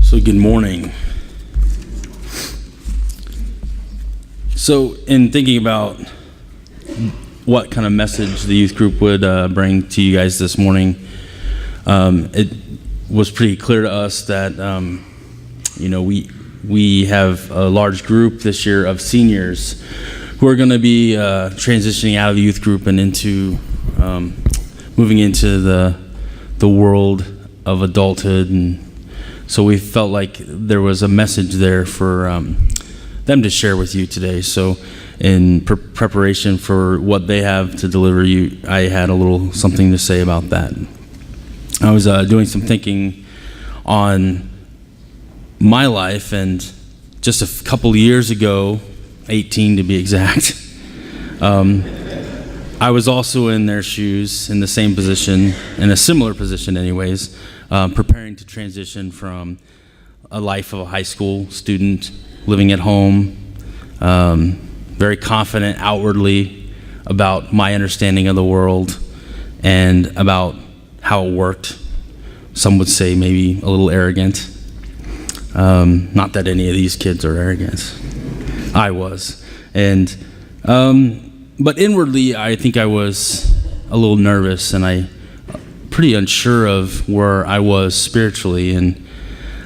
So good morning. So in thinking about what kind of message the youth group would bring to you guys this morning, it was pretty clear to us that we have a large group this year of seniors who are going to be transitioning out of the youth group and into moving into the world of adulthood, and so we felt like there was a message there for them to share with you today. So in preparation for what they have to deliver you, I had a little something to say about that. I was doing some thinking on my life, and just a couple of years ago, 18 to be exact, I was also in their shoes, in the same position, in a similar position anyways, preparing to transition from a life of a high school student, living at home, very confident outwardly about my understanding of the world and about how it worked. Some would say maybe a little arrogant. Not that any of these kids are arrogant. I was. But inwardly, I think I was a little nervous, and I pretty unsure of where I was spiritually, and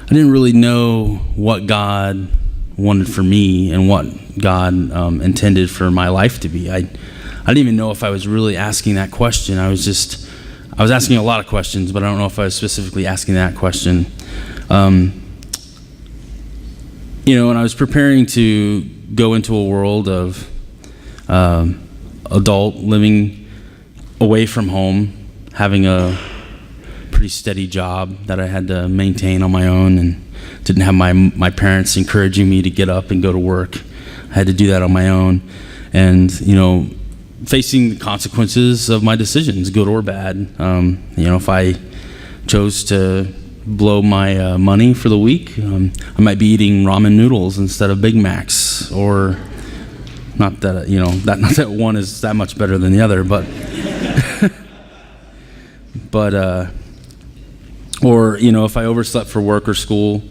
I didn't really know what God wanted for me and what God intended for my life to be. I didn't even know if I was really asking that question. I was asking a lot of questions, but I don't know if I was specifically asking that question. And I was preparing to go into a world of adult living away from home, having a pretty steady job that I had to maintain on my own, and didn't have my parents encouraging me to get up and go to work. I had to do that on my own, and facing the consequences of my decisions, good or bad. If I chose to blow my money for the week, I might be eating ramen noodles instead of Big Macs, or not that not that one is that much better than the other, but or if I overslept for work or school,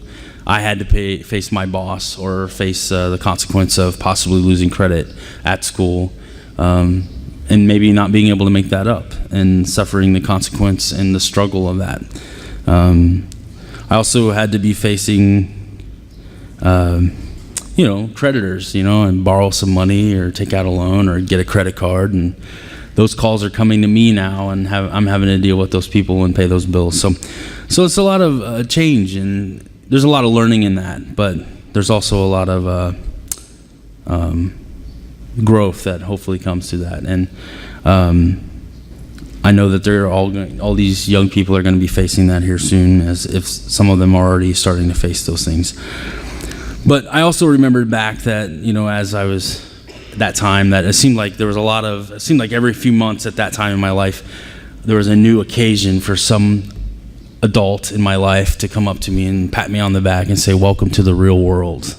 I had to face my boss or face the consequence of possibly losing credit at school, and maybe not being able to make that up and suffering the consequence and the struggle of that. I also had to be facing creditors, and borrow some money or take out a loan or get a credit card, and those calls are coming to me now, and I'm having to deal with those people and pay those bills. So it's a lot of change, and there's a lot of learning in that, but there's also a lot of growth that hopefully comes to that. And I know that all these young people are going to be facing that here soon, as if some of them are already starting to face those things. But I also remembered back that, as I was at that time, that it seemed like every few months at that time in my life, there was a new occasion for some adult in my life to come up to me and pat me on the back and say, "Welcome to the real world,"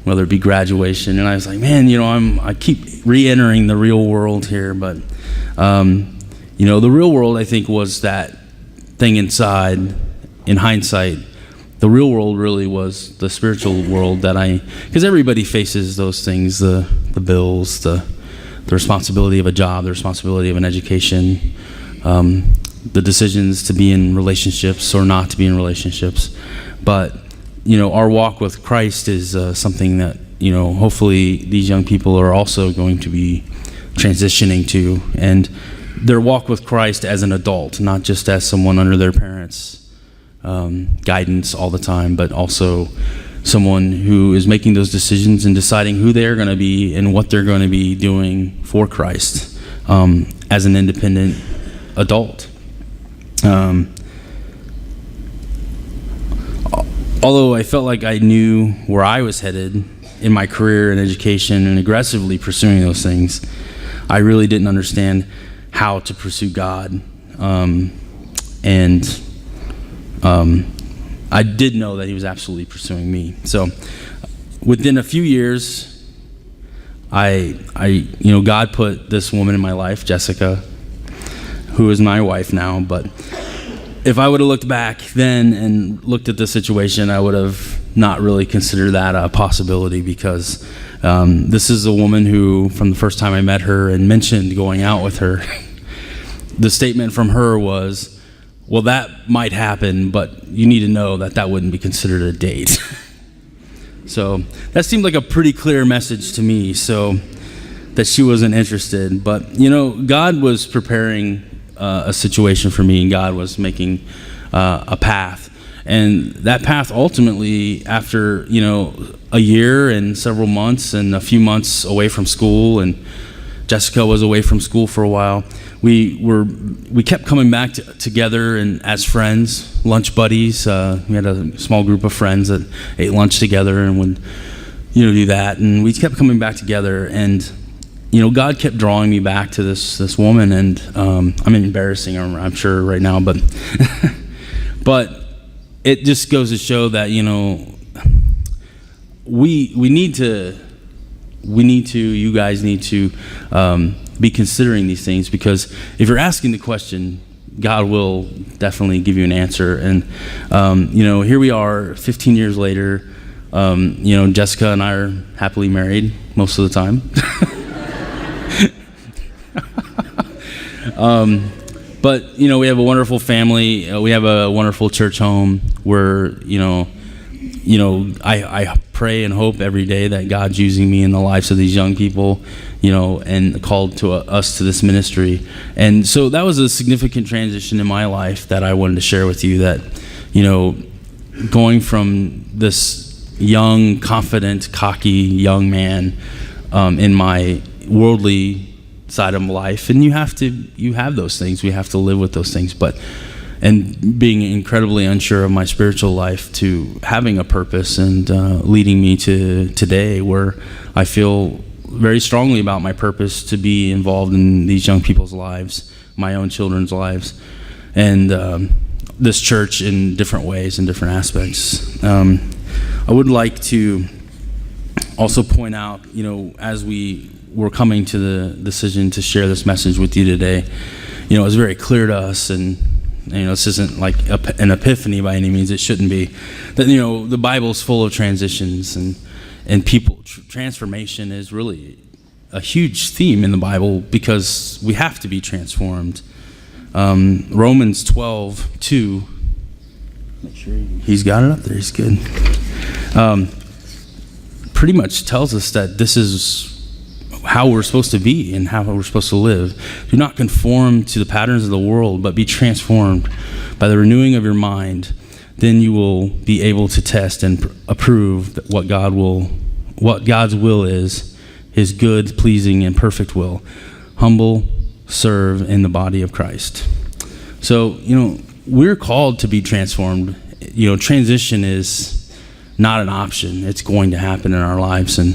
whether it be graduation. And I was like, man, I keep re-entering the real world here, but the real world, I think, was that thing inside. In hindsight, the real world really was the spiritual world because everybody faces those things, the bills, the responsibility of a job, the responsibility of an education, the decisions to be in relationships or not to be in relationships. But, our walk with Christ is something that, hopefully these young people are also going to be transitioning to, and their walk with Christ as an adult, not just as someone under their parents' guidance all the time, but also someone who is making those decisions and deciding who they're going to be and what they're going to be doing for Christ as an independent adult. Although I felt like I knew where I was headed in my career and education and aggressively pursuing those things, I really didn't understand how to pursue God. I did know that he was absolutely pursuing me. So within a few years, God put this woman in my life, Jessica, who is my wife now, but if I would have looked back then and looked at the situation, I would have not really considered that a possibility, because this is a woman who, from the first time I met her and mentioned going out with her, the statement from her was, well, that might happen, but you need to know that that wouldn't be considered a date. So that seemed like a pretty clear message to me, so that she wasn't interested. But, God was preparing a situation for me, and God was making a path. And that path ultimately, after, a year and several months and a few months away from school, and Jessica was away from school for a while, we kept coming back together and as friends, lunch buddies. We had a small group of friends that ate lunch together and would, do that. And we kept coming back together, and God kept drawing me back to this woman, and I'm embarrassing her, I'm sure, right now, but but it just goes to show that you guys need to be considering these things, because if you're asking the question, God will definitely give you an answer. And here we are 15 years later. Jessica and I are happily married most of the time. But we have a wonderful family. We have a wonderful church home where I pray and hope every day that God's using me in the lives of these young people, and called to us to this ministry. And so that was a significant transition in my life that I wanted to share with you. That going from this young, confident, cocky young man in my worldly side of life, and you have those things, we have to live with those things, and being incredibly unsure of my spiritual life, to having a purpose and leading me to today, where I feel very strongly about my purpose to be involved in these young people's lives, my own children's lives, and this church in different ways and different aspects. I would like to also point out, as we were coming to the decision to share this message with you today, it was very clear to us, and this isn't like an epiphany by any means, it shouldn't be, that the Bible's full of transitions, and people, transformation is really a huge theme in the Bible, because we have to be transformed. Romans 12:2, make sure he's got it up there, he's good, pretty much tells us that this is how we're supposed to be and how we're supposed to live. Do not conform to the patterns of the world, but be transformed by the renewing of your mind. Then you will be able to test and approve what God's will is, his good, pleasing, and perfect will. Humble, serve in the body of Christ. So, we're called to be transformed. Transition is not an option. It's going to happen in our lives, and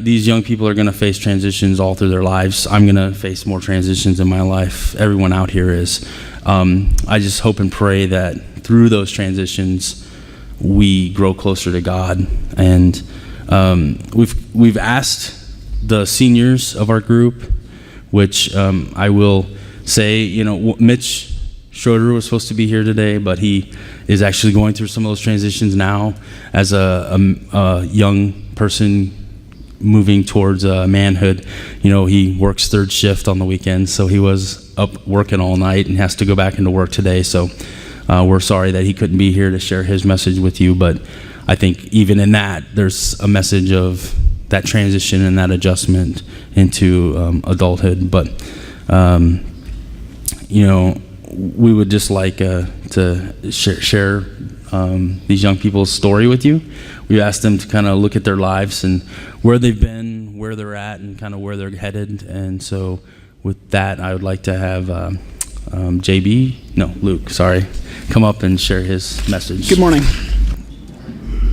these young people are gonna face transitions all through their lives. I'm gonna face more transitions in my life. Everyone out here is. I just hope and pray that through those transitions, we grow closer to God. And we've asked the seniors of our group, which I will say, Mitch Schroeder was supposed to be here today, but he is actually going through some of those transitions now as a young person moving towards manhood. He works third shift on the weekends, so he was up working all night and has to go back into work today. So we're sorry that he couldn't be here to share his message with you, but I think even in that, there's a message of that transition and that adjustment into adulthood. But we would just like to share these young people's story with you. We asked them to kind of look at their lives and where they've been, where they're at, and kind of where they're headed. And so with that, I would like to have Luke, come up and share his message. Good morning.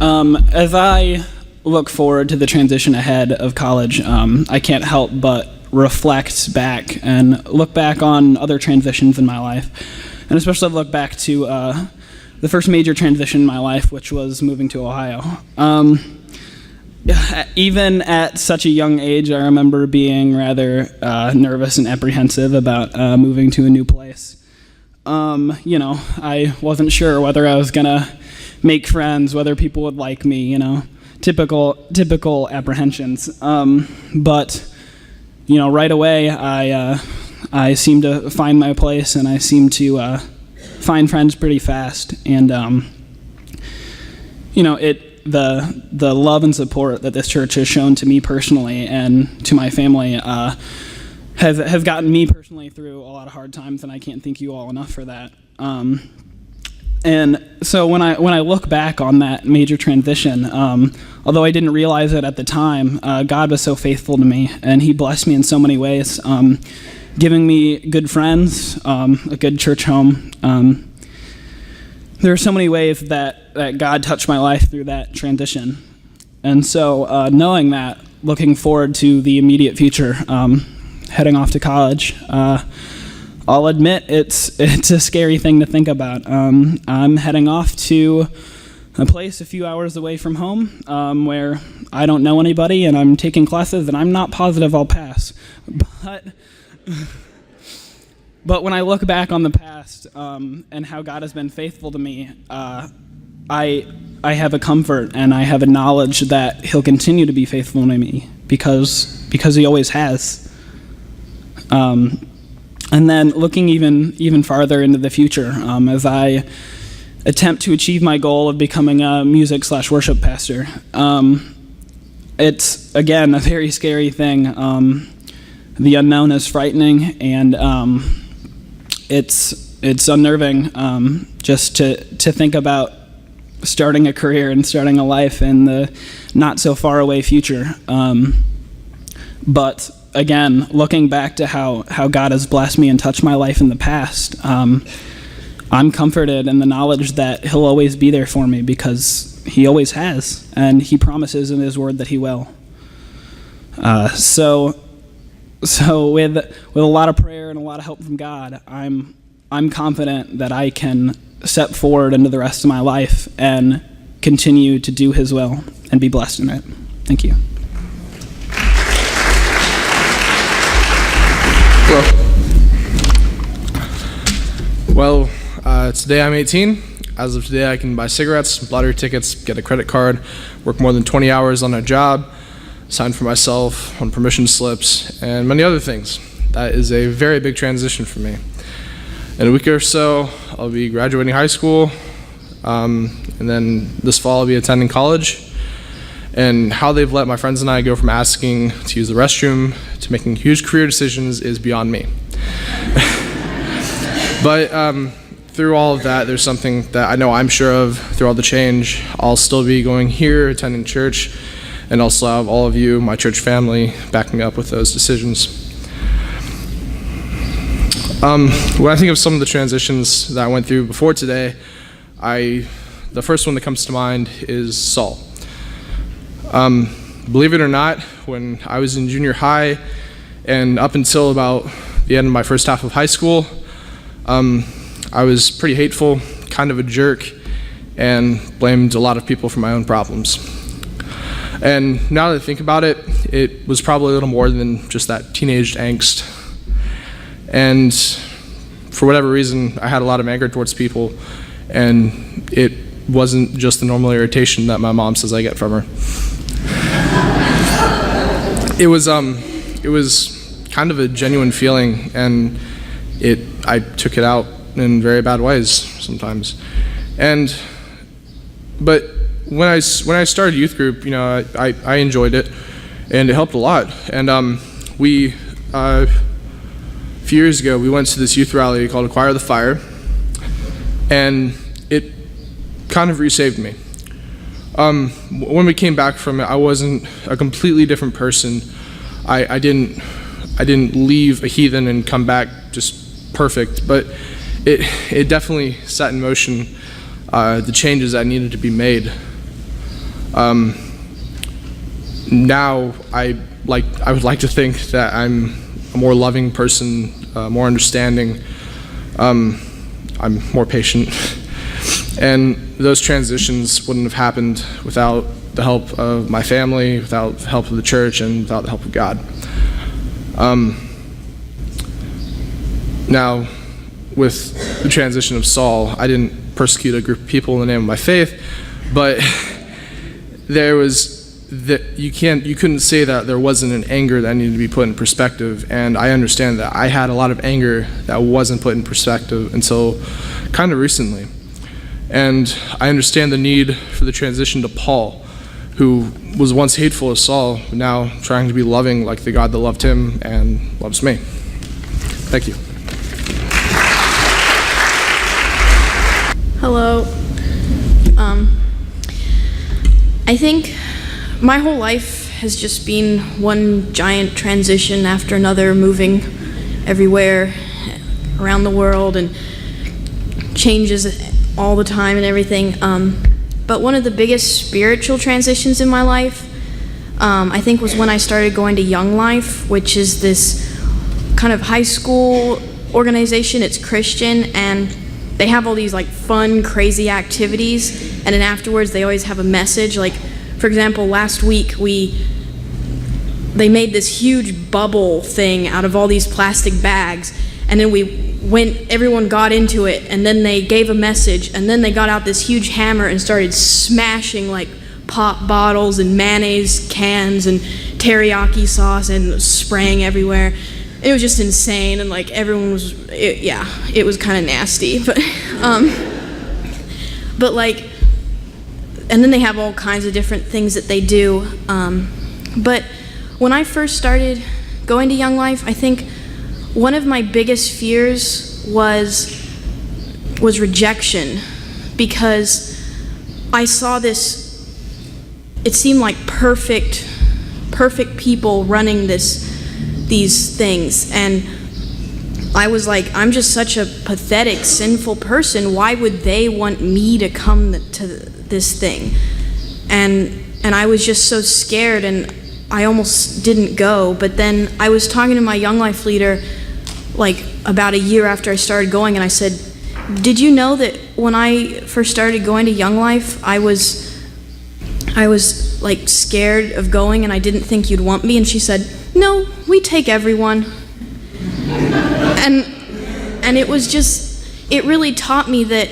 As I look forward to the transition ahead of college, I can't help but reflect back and look back on other transitions in my life, and especially look back to the first major transition in my life, which was moving to Ohio. Even at such a young age, I remember being rather nervous and apprehensive about moving to a new place. I wasn't sure whether I was gonna make friends, whether people would like me, typical apprehensions. But right away, I seemed to find my place, and I seemed to find friends pretty fast. And the love and support that this church has shown to me personally and to my family have gotten me personally through a lot of hard times, and I can't thank you all enough for that. And so when I look back on that major transition, although I didn't realize it at the time, God was so faithful to me, and He blessed me in so many ways, giving me good friends, a good church home. There are so many ways that God touched my life through that transition. And so knowing that, looking forward to the immediate future, heading off to college, I'll admit it's a scary thing to think about. I'm heading off to a place a few hours away from home where I don't know anybody, and I'm taking classes that I'm not positive I'll pass. But when I look back on the past and how God has been faithful to me, I have a comfort and I have a knowledge that He'll continue to be faithful to me because He always has. And then looking even farther into the future, as I attempt to achieve my goal of becoming a music/worship pastor, it's, again, a very scary thing. The unknown is frightening, and it's unnerving just to think about starting a career and starting a life in the not so far away future. But again, looking back to how God has blessed me and touched my life in the past, I'm comforted in the knowledge that He'll always be there for me because He always has, and He promises in His word that He will. So with a lot of prayer and a lot of help from God, I'm confident that I can step forward into the rest of my life and continue to do His will and be blessed in it. Thank you. Well, today I'm 18. As of today, I can buy cigarettes, lottery tickets, get a credit card, work more than 20 hours on a job, sign for myself on permission slips, and many other things. That is a very big transition for me. In a week or so, I'll be graduating high school, and then this fall I'll be attending college. And how they've let my friends and I go from asking to use the restroom to making huge career decisions is beyond me. But through all of that, there's something that I know I'm sure of through all the change. I'll still be going here, attending church, and also have all of you, my church family, backing me up with those decisions. When I think of some of the transitions that I went through before today, the first one that comes to mind is Saul. Believe it or not, when I was in junior high and up until about the end of my first half of high school, I was pretty hateful, kind of a jerk, and blamed a lot of people for my own problems. And now that I think about it, it was probably a little more than just that teenage angst. And for whatever reason, I had a lot of anger towards people, and it wasn't just the normal irritation that my mom says I get from her. It was kind of a genuine feeling, and I took it out in very bad ways sometimes. But when I started youth group, I enjoyed it, and it helped a lot. And a few years ago, we went to this youth rally called Acquire the Fire, and it kind of resaved me. When we came back from it, I wasn't a completely different person. I didn't leave a heathen and come back just perfect, but it definitely set in motion the changes that needed to be made. Now I would like to think that I'm a more loving person, more understanding. I'm more patient, and those transitions wouldn't have happened without the help of my family, without the help of the church, and without the help of God. Now, with the transition of Saul. I didn't persecute a group of people in the name of my faith, but there was that you couldn't say that there wasn't an anger that needed to be put in perspective, and I understand that I had a lot of anger that wasn't put in perspective until kind of recently. And I understand the need for the transition to Paul, who was once hateful as Saul, but now trying to be loving like the God that loved him and loves me. Thank you. Hello. I think my whole life has just been one giant transition after another, moving everywhere around the world and changes all the time and everything. But one of the biggest spiritual transitions in my life, I think, was when I started going to Young Life, which is this kind of high school organization. It's Christian, and they have all these like fun, crazy activities, and then afterwards they always have a message. Like, for example, last week they made this huge bubble thing out of all these plastic bags, and then everyone got into it, and then they gave a message, and then they got out this huge hammer and started smashing like pop bottles and mayonnaise cans and teriyaki sauce and spraying everywhere. It was just insane, and like everyone was, it was kind of nasty, but like, and then they have all kinds of different things that they do. But when I first started going to Young Life, I think one of my biggest fears was rejection, because I saw this, it seemed like perfect people running these things, and I was like, I'm just such a pathetic, sinful person. Why would they want me to come to this thing? And I was just so scared, and I almost didn't go. But then I was talking to my Young Life leader like about a year after I started going, and I said, did you know that when I first started going to Young Life, I was like scared of going, and I didn't think you'd want me? And she said, no, we take everyone. And it was just, it really taught me that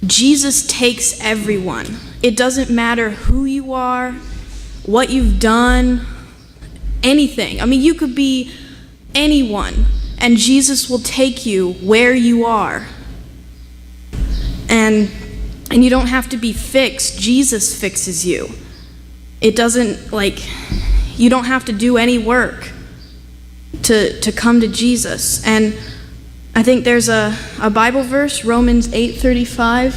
Jesus takes everyone. It doesn't matter who you are, what you've done, anything. I mean, you could be anyone, and Jesus will take you where you are. And you don't have to be fixed. Jesus fixes you. It doesn't, like, you don't have to do any work to come to Jesus. And I think there's a Bible verse, Romans 8:35.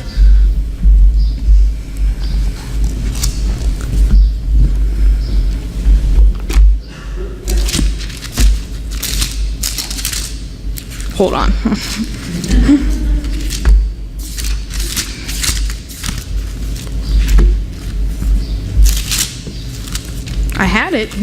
Hold on. I had it.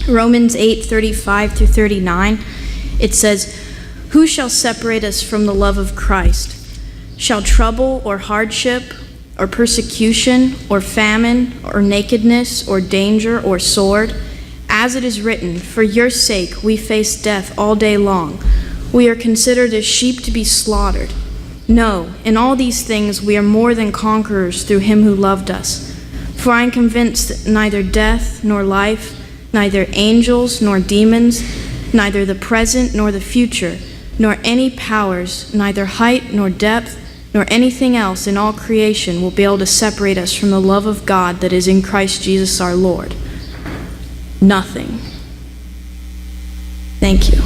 Romans 8:35 through 39, it says, who shall separate us from the love of Christ? Shall trouble or hardship or persecution or famine or nakedness or danger or sword? As it is written, for your sake we face death all day long. We are considered as sheep to be slaughtered. No, in all these things we are more than conquerors through him who loved us. For I am convinced that neither death nor life, neither angels nor demons, neither the present nor the future, nor any powers, neither height nor depth, nor anything else in all creation will be able to separate us from the love of God that is in Christ Jesus our Lord. Nothing. Thank you.